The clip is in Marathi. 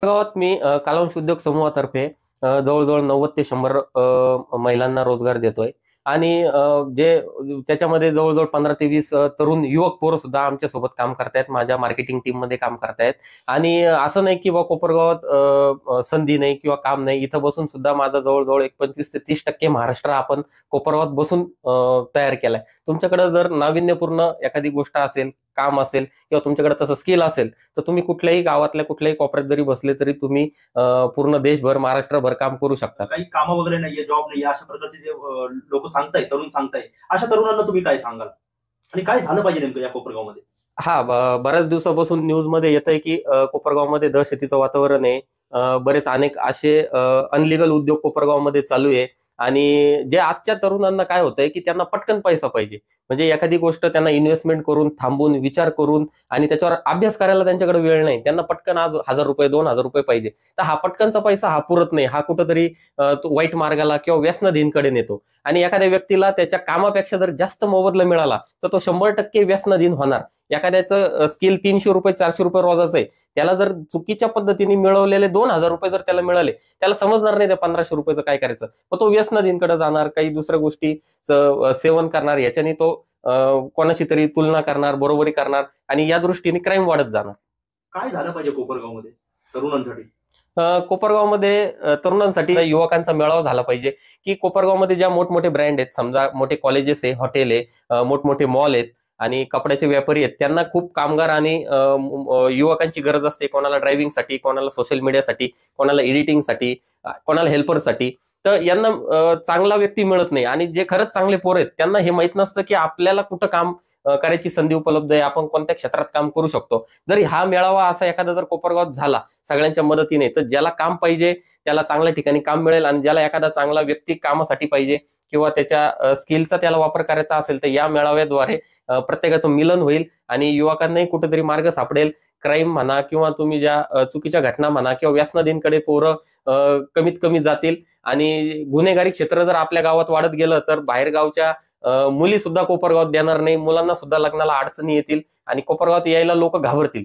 गावात मी कालवश उद्योग समूहातर्फे जवळ-जवळ 90 ते 100 महिलांना रोजगार देतोय आणि जे त्याच्यामध्ये जवळ-जवळ 15 ते 20 तरुण युवक पोरं सुद्धा आमच्यासोबत काम करतायत. माझ्या मार्केटिंग टीममध्ये काम करतायत आणि असं नाही की कोपरगावात संधी नाही किंवा काम नाही. इथं बसून सुद्धा माझा जवळ-जवळ एक 25 ते 30% महाराष्ट्र आपण कोपरगावात बसून तयार केलाय. तुमच्याकडे जर नाविन्यपूर्ण एखादी गोष्ट असेल, काम असेल किंवा तुमच्याकडे तसं स्किल असेल, तर तुम्ही कुठल्याही गावातल्या कुठल्याही कोपऱ्यात जरी बसले तरी तुम्ही पूर्ण देशभर महाराष्ट्रभर काम करू शकता. काही काम वगैरे नाहीये, जॉब नाहीये, अशा प्रकारचे जे लोक सांगताय, तरुण सांगताय, अशा तरुणांना तुम्ही काय सांगाल? आणि काय झालं पाहिजे नेमकं या कोपरगावमध्ये? हा बऱ्याच दिवसापासून न्यूजमध्ये येतंय की कोपरगावमध्ये दहशतीचं वातावरण आहे. बरेच अनेक असे अनलिगल उद्योग कोपरगावमध्ये चालू आहे आणि जे आजच्या तरुणांना काय होतंय की त्यांना पटकन पैसा पाहिजे. म्हणजे एखादी गोष्ट त्यांना इन्व्हेस्टमेंट करून, थांबून, विचार करून आणि त्याच्यावर अभ्यास करायला त्यांच्याकडे वेळ नाही. त्यांना पटकन आज ₹1000 ₹2000 पाहिजे. तर हा पटकनचा पैसा हा पुरत नाही. हा कुठंतरी तो वाईट मार्गाला किंवा व्यसनाधीनकडे नेतो आणि एखाद्या व्यक्तीला त्याच्या कामापेक्षा जर जास्त मोबदला मिळाला तर तो 100% व्यसनाधीन होणार. एखाद्याचं स्किल ₹300 ₹400 रोजाचं आहे, त्याला जर चुकीच्या पद्धतीने मिळवलेले ₹2000 जर त्याला मिळाले, त्याला समजणार नाही त्या ₹1500 काय करायचं. मग तो व्यसनाधीनकडे जाणार, काही दुसऱ्या गोष्टी सेवन करणार. याच्याने तो कोणाशी तरी तुलना करणार, बरोबरी करणार आणि या दृष्टीने क्राईम वाढत जाणार. काय झालं पाहिजे कोपरगावमध्ये तरुणांसाठी? कोपरगावमध्ये तरुणांसाठी युवकांचा मेळावा झाला पाहिजे, की कोपरगावमध्ये ज्या मोठमोठे ब्रँड आहेत, समजा मोठे कॉलेजेस आहे, हॉटेल आहे, मोठमोठे मॉल आहेत आणि कपड्याचे व्यापारी आहेत. त्यांना खूप कामगार आणि युवकांची गरज असते. कोणाला ड्रायव्हिंगसाठी, कोणाला सोशल मीडियासाठी, कोणाला एडिटिंगसाठी, कोणाला हेल्परसाठी. तर यांना चांगला व्यक्ती मिळत नाही आणि जे खरंच चांगले पोरं आहेत त्यांना हे माहित नसतं की आपल्याला कुठं काम करायची संधी उपलब्ध आहे, आपण कोणत्या क्षेत्रात काम करू शकतो. जर हा मेळावा असा एखादा जर कोपरगावात झाला सगळ्यांच्या मदतीने, तर ज्याला काम पाहिजे त्याला चांगल्या ठिकाणी काम मिळेल आणि ज्याला एखादा चांगला व्यक्ती कामासाठी पाहिजे किंवा त्याच्या स्किलचा त्याला वापर करायचा असेल तर या मेळाव्याद्वारे प्रत्येकाचं मिलन होईल आणि युवकांनाही कुठेतरी मार्ग सापडेल. क्राईम म्हणा किंवा तुम्ही ज्या चुकीच्या घटना म्हणा किंवा व्यसनाधीनकडे पोरं कमीत कमी जातील आणि गुन्हेगारी क्षेत्र जर आपल्या गावात वाढत गेलं तर बाहेर गावच्या मुली सुद्धा कोपरगावात देणार नाही. मुलांना सुद्धा लग्नाला अडचणी येतील आणि कोपरगावात यायला लोक घाबरतील.